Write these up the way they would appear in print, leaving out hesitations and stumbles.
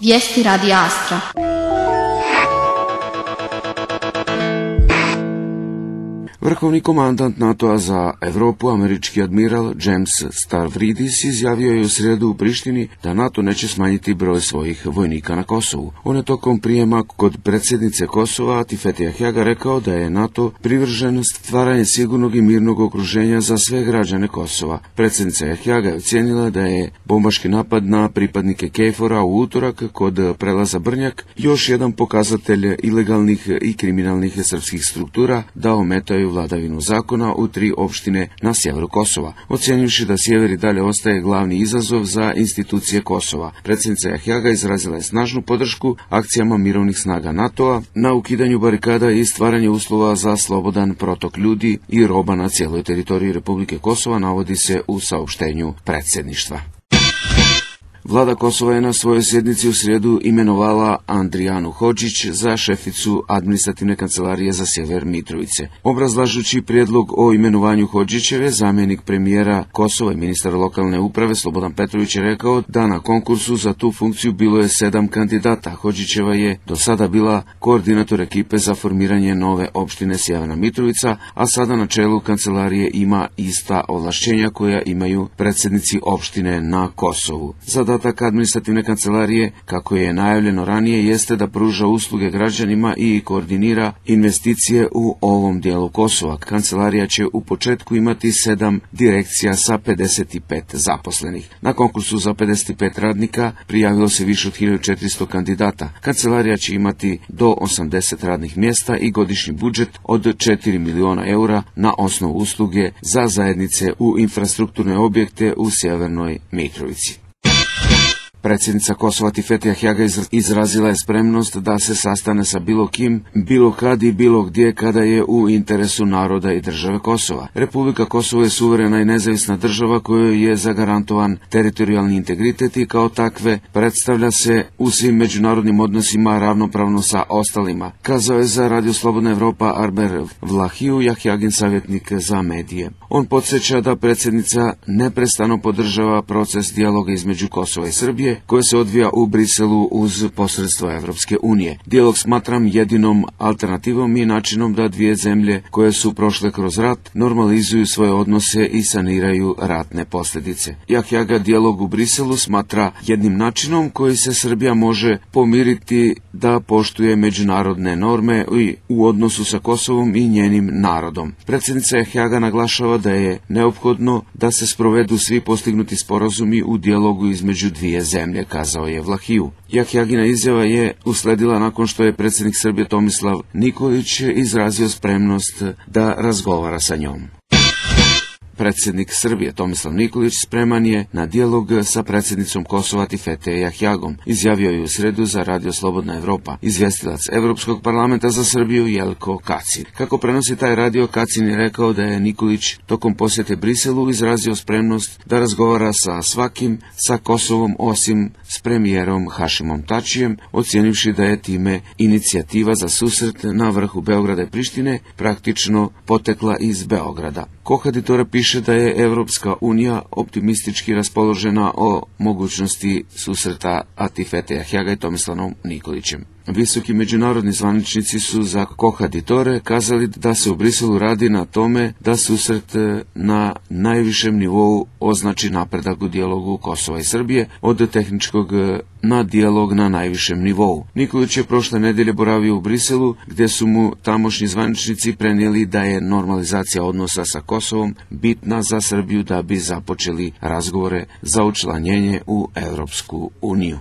Vijesti radija Astra. Vrhovni komandant NATO-a za Evropu, američki admiral James Stavridis, izjavio je u srijedu u Prištini da NATO neće smanjiti broj svojih vojnika na Kosovu. On je tokom prijema kod predsjednice Kosova, Atifete Ahjaga, rekao da je NATO privržen stvaranje sigurnog i mirnog okruženja za sve građane Kosova. Predsjednica Ahjaga je ocijenila da je bombaški napad na pripadnike KFOR-a u utorak kod prelaza Brnjak još jedan pokazatelj ilegalnih i kriminalnih srpskih struktura da ometaju vladavinu zakona u 3 opštine na sjeveru Kosova, ocjenjujući da sjever i dalje ostaje glavni izazov za institucije Kosova. Predsjednica Ahjaga izrazila je snažnu podršku akcijama mirovnih snaga NATO-a na ukidanju barikada i stvaranje uslova za slobodan protok ljudi i roba na cijeloj teritoriji Republike Kosova, navodi se u saopštenju predsjedništva. Vlada Kosova je na svojoj sjednici u srijedu imenovala Andrijanu Hodžić za šeficu administrativne kancelarije za sjever Mitrovice. Obrazlažući prijedlog o imenovanju Hodžićeve, zamjenik premijera Kosova i ministar lokalne uprave Slobodan Petrović je rekao da na konkursu za tu funkciju bilo je 7 kandidata. Hodžićeva je do sada bila koordinator ekipe za formiranje nove opštine Sjeverna Mitrovica, a sada na čelu kancelarije ima ista ovlašćenja koja imaju predsjednici opštine na Kosovu. Zadatak administrativne kancelarije, kako je najavljeno ranije, jeste da pruža usluge građanima i koordinira investicije u ovom dijelu Kosova. Kancelarija će u početku imati 7 direkcija sa 55 zaposlenih. Na konkursu za 55 radnika prijavilo se više od 1400 kandidata. Kancelarija će imati do 80 radnih mjesta i godišnji budžet od 4 miliona eura na osnovu usluge za zajednice u infrastrukturne objekte u Sjevernoj Mitrovici. Predsjednica Kosova Atifete Ahjaga izrazila je spremnost da se sastane sa bilo kim, bilo kad i bilo gdje kada je u interesu naroda i države Kosova. Republika Kosovo je suverena i nezavisna država kojoj je zagarantovan teritorijalni integritet i kao takve predstavlja se u svim međunarodnim odnosima ravnopravno sa ostalima, kazao je za Radio Slobodna Evropa Arber Vlahiju, Ahjagin savjetnik za medije. On podsjeća da predsjednica neprestano podržava proces dijaloga između Kosova i Srbije, koje se odvija u Briselu uz posredstvo Evropske unije. Dijalog smatram jedinom alternativom i načinom da dvije zemlje koje su prošle kroz rat normalizuju svoje odnose i saniraju ratne posljedice. Ahjaga dijalog u Briselu smatra jednim načinom koji se Srbija može pomiriti da poštuje međunarodne norme u odnosu sa Kosovom i njenim narodom. Predsjednica Ahjaga naglašava da je neophodno da se sprovedu svi postignuti sporazumi u dijalogu između dvije zemlje, kazao je Vlahiju. Ahjagina izjava je usledila nakon što je predsjednik Srbije Tomislav Nikolić izrazio spremnost da razgovara sa njom. Predsjednik Srbije Tomislav Nikolić spreman je na dijalog sa predsjednicom Kosova Atifete Ahjagom, izjavio je u sredu za Radio Slobodna Evropa izvjestilac Evropskog parlamenta za Srbiju Jelko Kacin. Kako prenosi taj radio, Kacin je rekao da je Nikolić tokom posjete Briselu izrazio spremnost da razgovara sa svakim sa Kosovom osim s premijerom Hašimom Tačijem, ocijenivši da je time inicijativa za susret na vrhu Beograda i Prištine praktično potekla iz Beograda. Kohaditora piše da je Evropska unija optimistički raspoložena o mogućnosti susreta Atifete Ahjaga i Tomislavom Nikolićem. Visoki međunarodni zvaničnici su za Kohaditore kazali da se u Briselu radi na tome da susret na najvišem nivou označi napredak u dijalogu Kosova i Srbije od tehničkog na dijalog na najvišem nivou. Nikolić je prošle nedelje boravio u Briselu, gdje su mu tamošnji zvaničnici prenijeli da je normalizacija odnosa sa Kosovom bitna za Srbiju da bi započeli razgovore za učlanjenje u Evropsku uniju.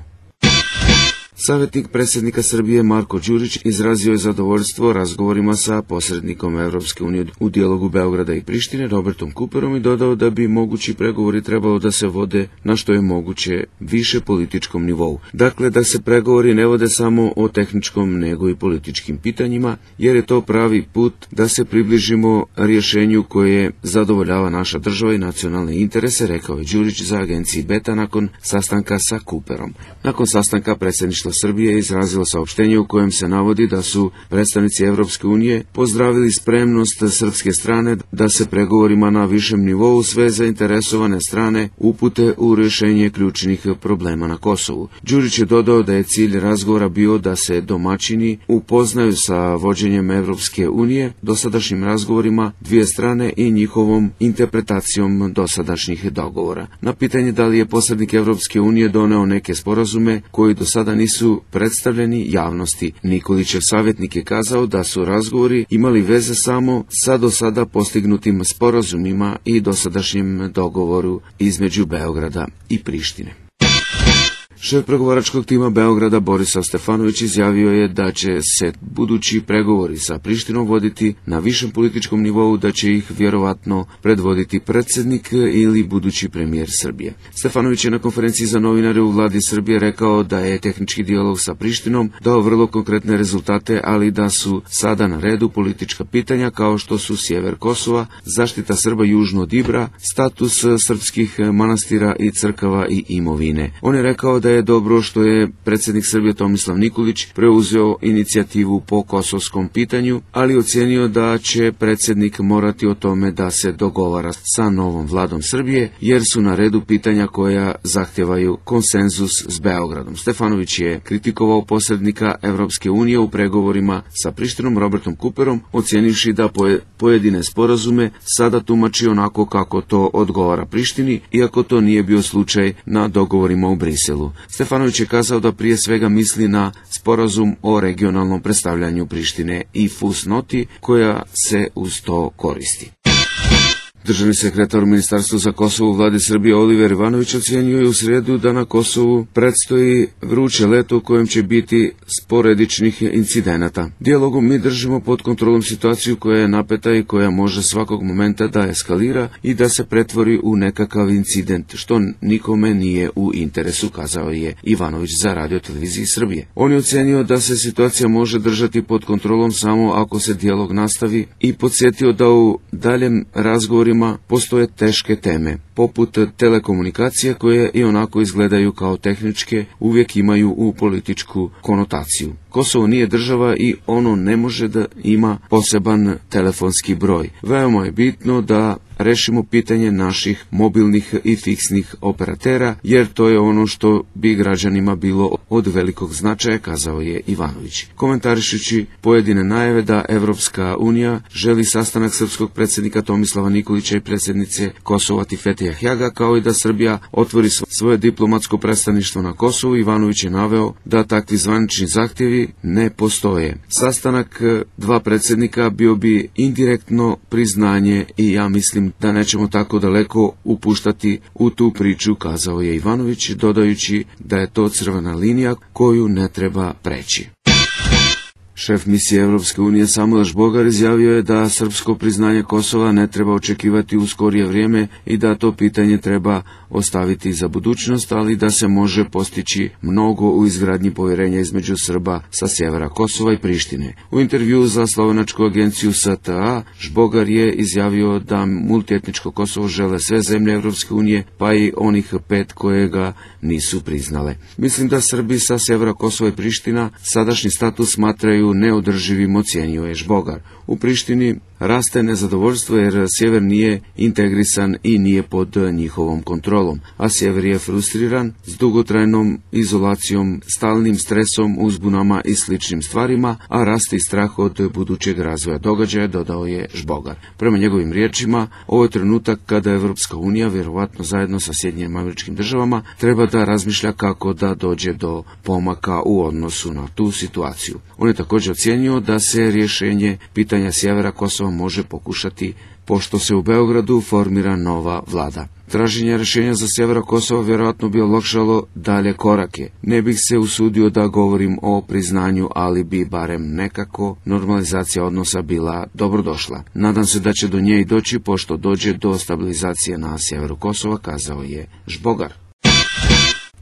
Savjetnik predsjednika Srbije Marko Đurić izrazio je zadovoljstvo razgovorima sa posrednikom Evropske unije u dijalogu Beograda i Prištine Robertom Cooperom i dodao da bi mogući pregovori trebalo da se vode na što je moguće više političkom nivou. Dakle, da se pregovori ne vode samo o tehničkom nego i političkim pitanjima, jer je to pravi put da se približimo rješenju koje zadovoljava naša država i nacionalne interese, rekao je Đurić za agenciji Beta nakon sastanka sa Cooperom. Nakon sastanka predsjedništvo predstavništva Srbije izrazilo saopštenje u kojem se navodi da su predstavnici Evropske unije pozdravili spremnost srpske strane da se pregovorima na višem nivou sve zainteresovane strane upute u rješenje ključnih problema na Kosovu. Đurić je dodao da je cilj razgovora bio da se domaćini upoznaju sa vođenjem Evropske unije, dosadašnjim razgovorima dvije strane i njihovom interpretacijom dosadašnjih dogovora. Na pitanje da li je posrednik Evropske unije doneo neke sporazume koji do sada nisu predstavljeni javnosti, Nikolićev savjetnik je kazao da su razgovori imali veze samo sa do sada postignutim sporazumima i dosadašnjem dogovoru između Beograda i Prištine. Šef pregovaračkog tima Beograda Borislav Stefanović izjavio je da će se budući pregovori sa Prištinom voditi na višem političkom nivou, da će ih vjerovatno predvoditi predsjednik ili budući premijer Srbije. Stefanović je na konferenciji za novinare u vladi Srbije rekao da je tehnički dijalog sa Prištinom dao vrlo konkretne rezultate, ali da su sada na redu politička pitanja kao što su sjever Kosova, zaštita Srba južno od Ibra, status srpskih manastira i crkava i imovine. On je rekao da je dobro što je predsjednik Srbije Tomislav Nikolić preuzeo inicijativu po kosovskom pitanju, ali ocjenio da će predsjednik morati o tome da se dogovara sa novom vladom Srbije, jer su na redu pitanja koja zahtjevaju konsenzus s Beogradom. Stefanović je kritikovao posrednika Evropske unije u pregovorima sa Prištinom Robertom Cooperom, ocjenivši da pojedine sporazume sada tumači onako kako to odgovara Prištini, iako to nije bio slučaj na dogovorima u Briselu. Stefanović je kazao da prije svega misli na sporazum o regionalnom predstavljanju Prištine i fusnoti koja se uz to koristi. Državni sekretar u Ministarstvu za Kosovo u vladi Srbije Oliver Ivanović ocjenio je u srijedu da na Kosovu predstoji vruće leto u kojem će biti sporedičnih incidenata. Dijalogom mi držimo pod kontrolom situaciju koja je napeta i koja može svakog momenta da eskalira i da se pretvori u nekakav incident, što nikome nije u interesu, kazao je Ivanović za Radio televiziji Srbije. On je ocjenio da se situacija može držati pod kontrolom samo ako se dijalog nastavi i podsjetio da u daljem razgovoru postoje teške teme, poput telekomunikacija koje i onako izgledaju kao tehničke, uvijek imaju u političku konotaciju. Kosovo nije država i ono ne može da ima poseban telefonski broj. Veoma je bitno da rešimo pitanje naših mobilnih i fiksnih operatera, jer to je ono što bi građanima bilo od velikog značaja, kazao je Ivanović. Komentarišući pojedine najave da Evropska unija želi sastanak srpskog predsjednika Tomislava Nikolića i predsjednice Kosova Tifete Jahjaga, kao i da Srbija otvori svoje diplomatsko predstavništvo na Kosovu, Ivanović je naveo da takvi zvanični zahtjevi ne postoje. Sastanak dva predsjednika bio bi indirektno priznanje i ja mislim da nećemo tako daleko upuštati u tu priču, kazao je Ivanović, dodajući da je to crvena linija koju ne treba preći. Šef misije Evropske unije Samuel Žbogar izjavio je da srpsko priznanje Kosova ne treba očekivati u skorije vrijeme i da to pitanje treba ostaviti za budućnost, ali da se može postići mnogo u izgradnji povjerenja između Srba sa sjevera Kosova i Prištine. U intervju za slovenačku agenciju STA Žbogar je izjavio da multietničko Kosovo žele sve zemlje Evropske unije, pa i onih 5 koje ga nisu priznale. Mislim da Srbi sa sjevera Kosova i Priština sadašnji status smatraju neodrživim, ocjenio je Žbogar. U Prištini raste nezadovoljstvo jer sjever nije integrisan i nije pod njihovom kontrolom, a sjever je frustriran s dugotrajnom izolacijom, stalnim stresom, uzbunama i sličnim stvarima, a raste i strah od budućeg razvoja događaja, dodao je Žbogar. Prema njegovim riječima, ovo je trenutak kada Evropska unija, vjerovatno zajedno sa Sjedinjenim Američkim Državama, treba da razmišlja kako da dođe do pomaka u odnosu na tu situaciju. On je također ocjenio da se rješenje pitanja sjevera Kosova može pokušati pošto se u Beogradu formira nova vlada. Traženje rješenja za sjevera Kosova vjerojatno bi olakšalo dalje korake. Ne bih se usudio da govorim o priznanju, ali bi barem nekako normalizacija odnosa bila dobrodošla. Nadam se da će do nje i doći pošto dođe do stabilizacije na sjeveru Kosova, kazao je Žbogar.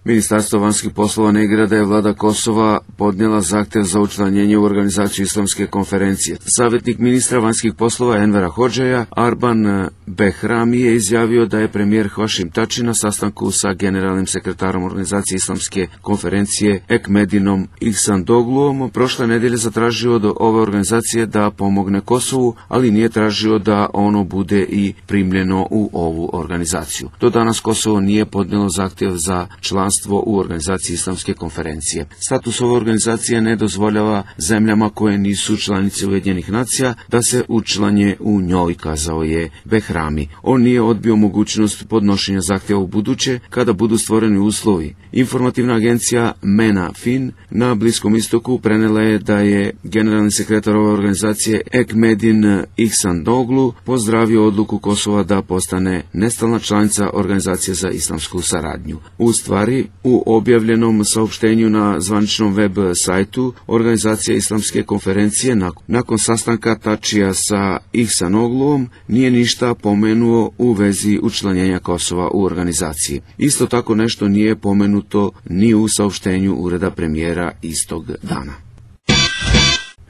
Ministarstvo vanjskih poslova negira da je vlada Kosova podnijela zahtjev za učlanjenje u organizaciju Islamske konferencije. Savjetnik ministra vanjskih poslova Envera Hodžeja, Arban Behrami, je izjavio da je premijer Hašim Tači na sastanku sa generalnim sekretarom organizacije Islamske konferencije Ekmedinom Ihsandogluom prošle nedjelje zatražio od ove organizacije da pomogne Kosovu, ali nije tražio da ono bude i primljeno u ovu organizaciju. Do danas Kosovo nije podnijelo zahtjev za članstvo u organizaciji Islamske konferencije. Status ove organizacije ne dozvoljava zemljama koje nisu članice Ujedinjenih nacija da se učlanje u njoj, kazao je Behrami. On nije odbio mogućnost podnošenja zahtjeva u buduće kada budu stvoreni uslovi. Informativna agencija MENA Fin na Bliskom istoku prenela je da je generalni sekretar ove organizacije Ekmedin Ihsandoglu pozdravio odluku Kosova da postane nestalna članica Organizacije za islamsku saradnju. U stvari, u objavljenom saopštenju na zvaničnom web sajtu Organizacija Islamske konferencije nakon sastanka Tačija sa Ihsanogluom nije ništa pomenuo u vezi učlanjenja Kosova u organizaciji. Isto tako nešto nije pomenuto ni u saopštenju ureda premijera istog dana.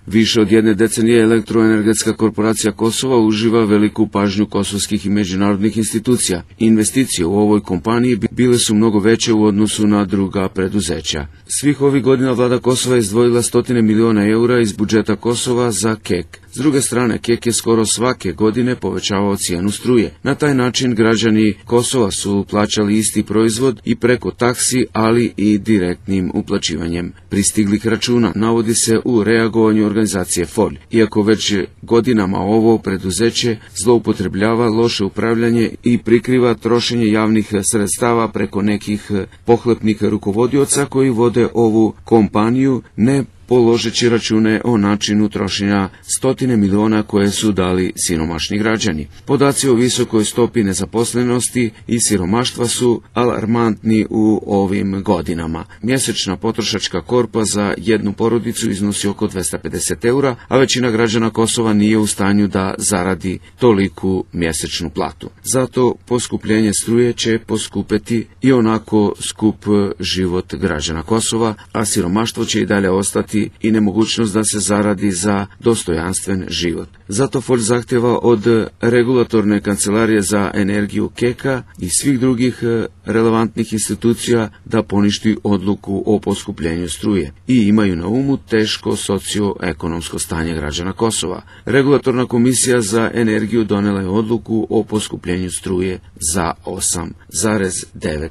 Više od jedne decenije Elektroenergetska korporacija Kosova uživa veliku pažnju kosovskih i međunarodnih institucija. Investicije u ovoj kompaniji bile su mnogo veće u odnosu na druga preduzeća. Svih ovih godina vlada Kosova je izdvojila stotine miliona eura iz budžeta Kosova za KEK. S druge strane, KEK je skoro svake godine povećavao cijenu struje. Na taj način građani Kosova su plaćali isti proizvod i preko taksi, ali i direktnim uplaćivanjem pristiglih računa, navodi se u reagovanju organizacije FOLJ. Iako već godinama ovo preduzeće zloupotrebljava loše upravljanje i prikriva trošenje javnih sredstava preko nekih pohlepnih rukovodioca koji vode ovu kompaniju, ne položeći račune o načinu trošenja stotine miliona koje su dali siromašni građani. Podaci o visokoj stopi nezaposlenosti i siromaštva su alarmantni u ovim godinama. Mjesečna potrošačka korpa za jednu porodicu iznosi oko 250 eura, a većina građana Kosova nije u stanju da zaradi toliku mjesečnu platu. Zato poskupljenje struje će poskupeti i onako skup život građana Kosova, a siromaštvo će i dalje ostati i nemogućnost da se zaradi za dostojanstven život. Zato FOLJ zahtjeva od regulatorne kancelarije za energiju KEK-a i svih drugih relevantnih institucija da poništi odluku o poskupljenju struje i imaju na umu teško socioekonomsko stanje građana Kosova. Regulatorna komisija za energiju donela je odluku o poskupljenju struje za 8,9%.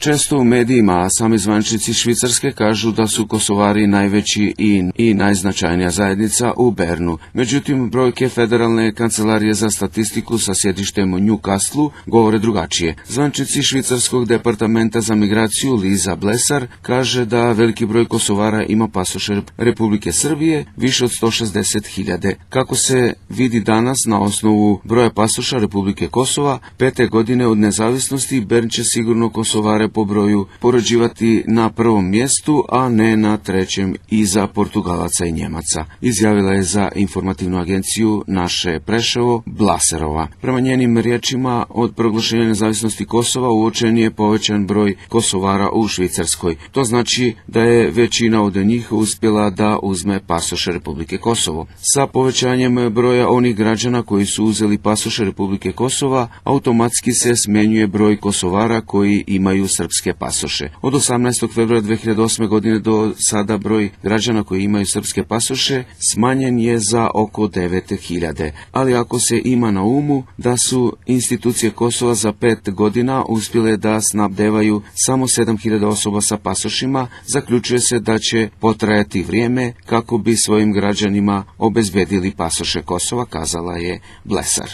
Često u medijima, a sami zvaničnici Švicarske kažu da su Kosovari najveći i najznačajnija zajednica u Bernu. Međutim, brojke Federalne kancelarije za statistiku sa sjedištem u Newcastlu govore drugačije. Zvaničnici Švicarskog departamenta za migraciju Liza Blesar kaže da veliki broj Kosovara ima pasoše Republike Srbije, više od 160.000. Kako se vidi danas na osnovu broja pasoša Republike Kosova, 5. godine od nezavisnosti, Bern će sigurno Kosovare po broju poređivati na prvom mjestu, a ne na trećem iza Portugalaca i Njemaca, izjavila je za informativnu agenciju Naše Preševo Blaserova. Prema njenim riječima, od proglašenja nezavisnosti Kosova uočen je povećan broj Kosovara u Švicarskoj. To znači da je većina od njih uspjela da uzme pasoše Republike Kosovo. Sa povećanjem broja onih građana koji su uzeli pasoše Republike Kosova, automatski se smenjuje broj Kosovara koji imaju srpske pasoše. Od 18. februara 2008. godine do sada broj građana koji imaju srpske pasoše smanjen je za oko 9.000. Ali ako se ima na umu da su institucije Kosova za 5 godina uspjele da snabdevaju samo 7.000 osoba sa pasošima, zaključuje se da će potrajati vrijeme kako bi svojim građanima obezbedili pasoše Kosova, kazala je Blesar.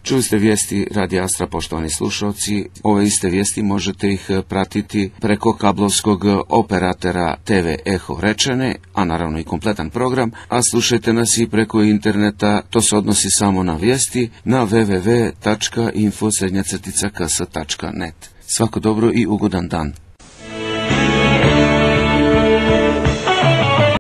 Čuli ste vijesti Radija Astra, poštovani slušalci. Ove iste vijesti možete ih pratiti preko kablovskog operatera TV Eho Rečene, a naravno i kompletan program, a slušajte nas i preko interneta, to se odnosi samo na vijesti, na www.info_ks.net. Svako dobro i ugodan dan.